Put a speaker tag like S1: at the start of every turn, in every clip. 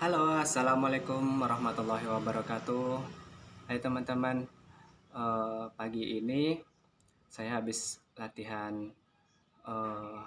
S1: Halo, assalamualaikum warahmatullahi wabarakatuh. Hai teman-teman, pagi ini saya habis latihan eh,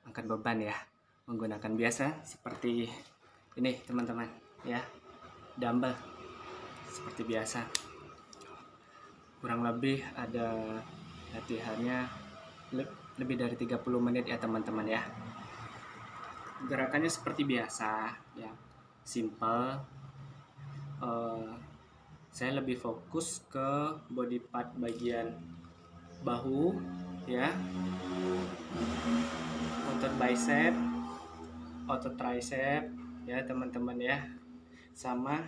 S1: angkat beban ya, menggunakan biasa seperti ini teman-teman ya, dumbbell seperti biasa. Kurang lebih ada latihannya lebih dari 30 menit ya teman-teman ya. Gerakannya seperti biasa ya, simple. Eh, saya lebih fokus ke body part bagian bahu ya, otot bicep, otot tricep ya teman-teman ya, sama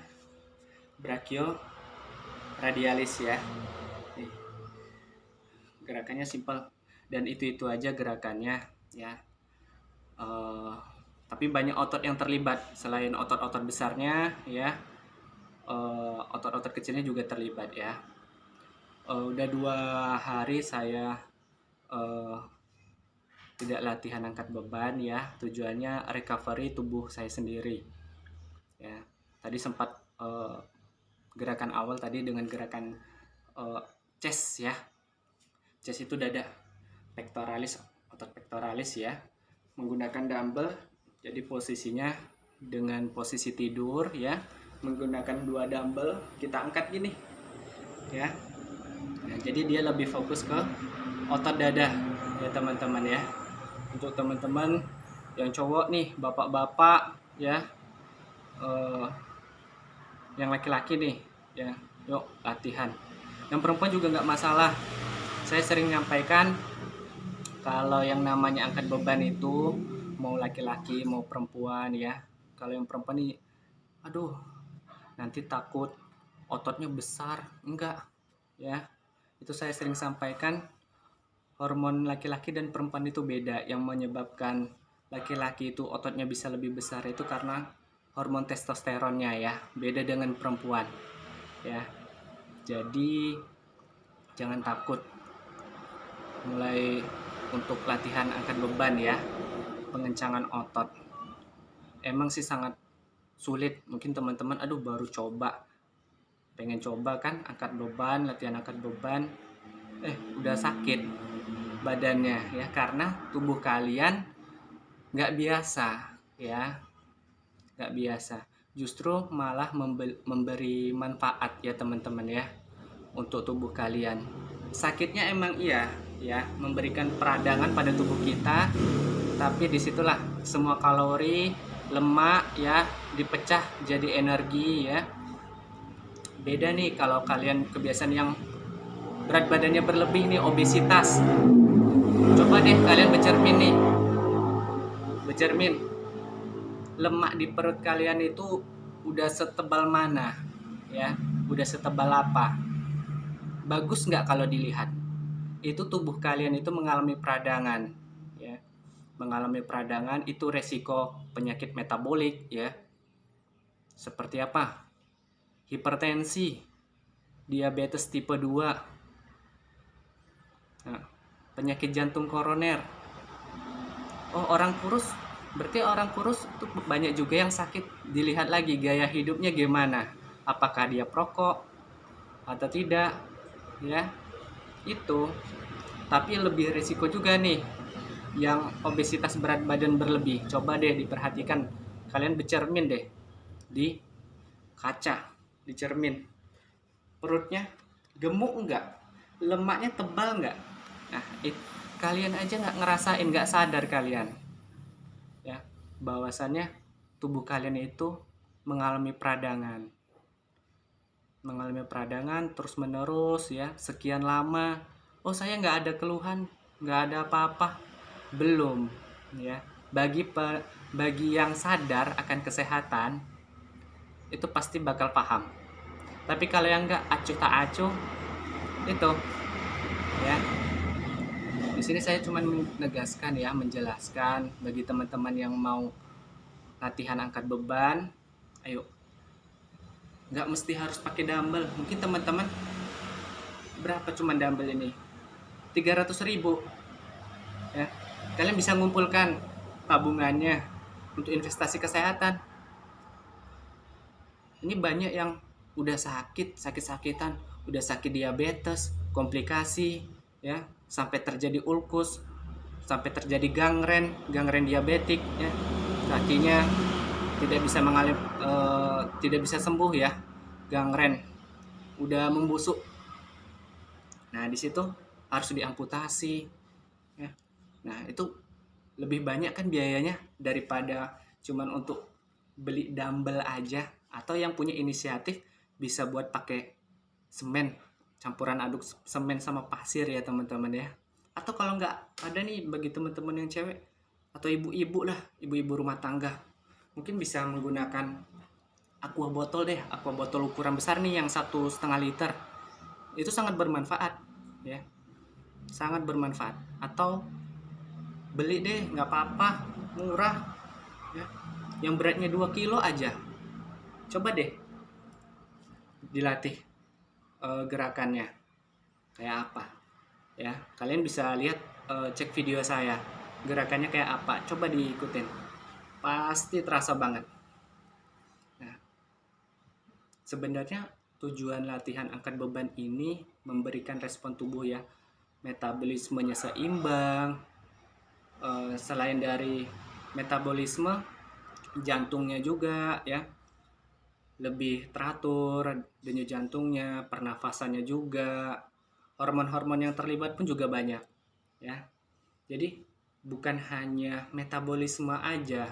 S1: brachio radialis ya. Nih, gerakannya simple dan itu aja gerakannya ya. Eh, tapi banyak otot yang terlibat selain otot-otot besarnya ya. Otot-otot kecilnya juga terlibat ya. Udah 2 hari saya eh, tidak latihan angkat beban ya, tujuannya recovery tubuh saya sendiri ya. Tadi sempat gerakan awal tadi dengan gerakan uh, chest ya. Chest itu dada, pectoralis, otot pectoralis ya, menggunakan dumbbell. Jadi posisinya dengan posisi tidur ya, menggunakan 2 dumbbell kita angkat gini ya. Nah, jadi dia lebih fokus ke otot dada ya teman-teman ya. Untuk teman-teman yang cowok nih, bapak-bapak ya, eh, yang laki-laki nih ya, yuk latihan. Yang perempuan juga nggak masalah. Saya sering nyampaikan kalau yang namanya angkat beban itu mau laki-laki mau perempuan ya. Kalau yang perempuan nih, aduh, nanti takut ototnya besar, enggak ya. Itu saya sering sampaikan, hormon laki-laki dan perempuan itu beda. Yang menyebabkan laki-laki itu ototnya bisa lebih besar itu karena hormon testosteronnya ya, beda dengan perempuan ya. Jadi jangan takut mulai untuk latihan angkat beban ya, pengencangan otot. Emang sih sangat sulit, mungkin teman-teman aduh baru coba, pengen coba kan angkat beban, latihan angkat beban, udah sakit badannya ya, karena tubuh kalian nggak biasa ya, nggak biasa. Justru malah memberi manfaat ya teman-teman ya, untuk tubuh kalian. Sakitnya emang iya ya, memberikan peradangan pada tubuh kita, tapi disitulah semua kalori, lemak ya dipecah jadi energi ya. Beda nih kalau kalian kebiasaan yang berat badannya berlebih nih, obesitas. Coba deh kalian bercermin nih, bercermin. Lemak di perut kalian itu udah setebal mana ya, udah setebal apa. Bagus nggak kalau dilihat? Itu tubuh kalian itu mengalami peradangan ya. Mengalami peradangan itu resiko penyakit metabolik ya. Seperti apa? Hipertensi, diabetes tipe 2, nah, penyakit jantung koroner. Oh, orang kurus, berarti orang kurus itu banyak juga yang sakit. Dilihat lagi gaya hidupnya gimana, apakah dia perokok atau tidak ya. Itu tapi lebih risiko juga nih yang obesitas, berat badan berlebih. Coba deh diperhatikan, kalian bercermin deh di kaca, di cermin, perutnya gemuk enggak, lemaknya tebal enggak. Nah kalian aja nggak ngerasain, nggak sadar kalian ya, bahwasannya tubuh kalian itu mengalami peradangan, terus menerus ya, sekian lama. Oh, saya nggak ada keluhan, nggak ada apa-apa. Belum ya. Bagi yang sadar akan kesehatan itu pasti bakal paham. Tapi kalau yang nggak acuh tak acuh itu ya. Di sini saya cuma menegaskan ya, menjelaskan bagi teman-teman yang mau latihan angkat beban, ayo, nggak mesti harus pakai dumbbell. Mungkin teman-teman berapa cuma dumbbell ini, 300.000 ya. Kalian bisa ngumpulkan tabungannya untuk investasi kesehatan. Ini banyak yang udah sakit-sakitan, udah sakit diabetes, komplikasi, ya, sampai terjadi ulkus, sampai terjadi gangren diabetik, ya, kakinya tidak bisa tidak bisa sembuh ya, gangren, udah membusuk. Nah di situ harus diamputasi, ya. Nah itu lebih banyak kan biayanya daripada cuman untuk beli dumbbell aja, atau yang punya inisiatif bisa buat pakai semen, campuran aduk semen sama pasir ya teman-teman ya. Atau kalau nggak ada nih bagi teman-teman yang cewek atau ibu-ibu lah, ibu-ibu rumah tangga, mungkin bisa menggunakan aqua botol deh, aqua botol ukuran besar nih yang 1,5 liter. Itu sangat bermanfaat ya, sangat bermanfaat. Atau beli deh, nggak apa-apa, murah ya, yang beratnya 2 kilo aja. Coba deh dilatih gerakannya kayak apa ya. Kalian bisa lihat, cek video saya gerakannya kayak apa, coba diikutin, pasti terasa banget. Nah, sebenarnya tujuan latihan angkat beban ini memberikan respon tubuh ya, metabolismenya seimbang. Selain dari metabolisme, jantungnya juga ya lebih teratur, denyut jantungnya, pernafasannya juga, hormon-hormon yang terlibat pun juga banyak ya. Jadi bukan hanya metabolisme aja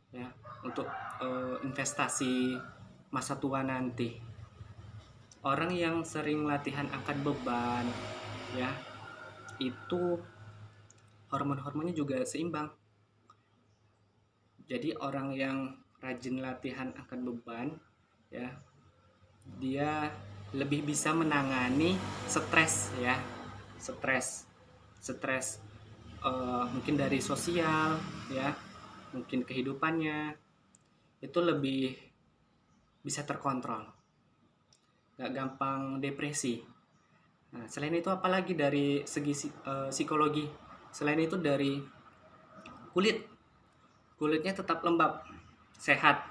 S1: ya untuk investasi masa tua nanti. Orang yang sering latihan angkat beban ya, itu hormon-hormonnya juga seimbang. Jadi orang yang rajin latihan angkat beban ya, dia lebih bisa menangani stres ya, stres mungkin dari sosial ya, mungkin kehidupannya itu lebih bisa terkontrol, nggak gampang depresi. Nah, selain itu apalagi dari segi psikologi, selain itu dari kulitnya tetap lembab, sehat.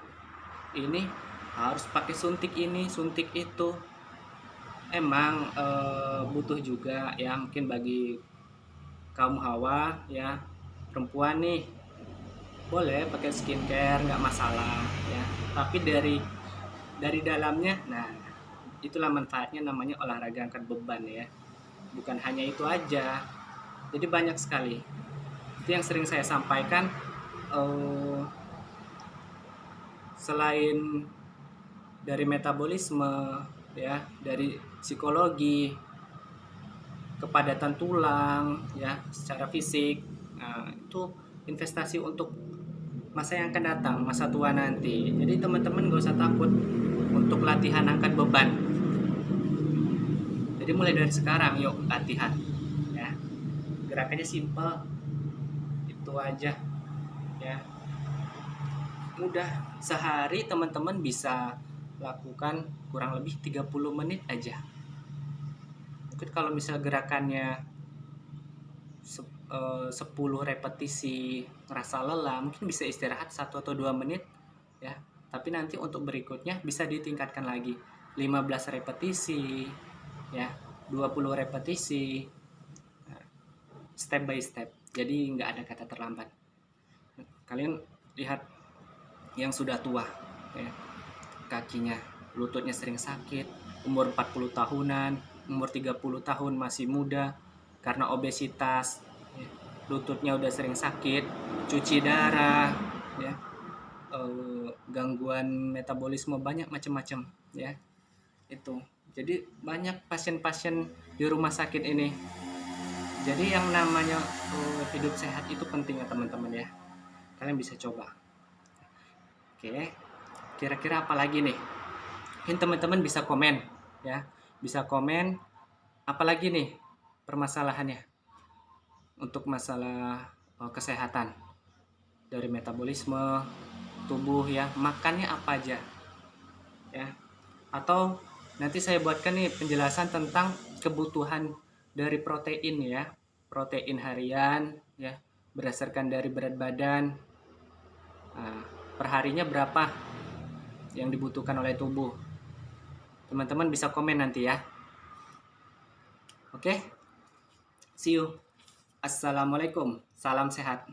S1: Ini harus pakai suntik ini, suntik itu. Emang butuh juga ya, mungkin bagi kaum hawa ya, perempuan nih boleh pakai skincare, nggak masalah ya. Tapi dari dalamnya, nah itulah manfaatnya, namanya olahraga angkat beban ya. Bukan hanya itu aja, jadi banyak sekali. Itu yang sering saya sampaikan. Selain dari metabolisme ya, dari psikologi, kepadatan tulang ya secara fisik, nah itu investasi untuk masa yang akan datang, masa tua nanti. Jadi teman-teman gak usah takut untuk latihan angkat beban. Jadi mulai dari sekarang yuk latihan ya. Gerakannya simple, itu aja ya, mudah. Sehari teman-teman bisa lakukan kurang lebih 30 menit aja. Mungkin kalau misal gerakannya 10 repetisi ngerasa lelah, mungkin bisa istirahat 1 atau 2 menit ya. Tapi nanti untuk berikutnya bisa ditingkatkan lagi, 15 repetisi ya, 20 repetisi, step by step. Jadi nggak ada kata terlambat. Kalian lihat yang sudah tua ya, kakinya, lututnya sering sakit, umur 40 tahunan, umur 30 tahun masih muda karena obesitas ya. Lututnya udah sering sakit, cuci darah ya, gangguan metabolisme, banyak macam-macam ya. Itu jadi banyak pasien-pasien di rumah sakit ini. Jadi yang namanya hidup sehat itu penting ya teman-teman ya. Kalian bisa coba. Oke, kira-kira apa lagi nih? Mungkin teman-teman bisa komen ya, bisa komen apalagi nih permasalahannya untuk masalah kesehatan, dari metabolisme tubuh ya, makannya apa aja ya. Atau nanti saya buatkan nih penjelasan tentang kebutuhan dari protein ya, protein harian ya, berdasarkan dari berat badan. Nah, perharinya berapa yang dibutuhkan oleh tubuh. Teman-teman bisa komen nanti ya. Oke, see you. Assalamualaikum, salam sehat.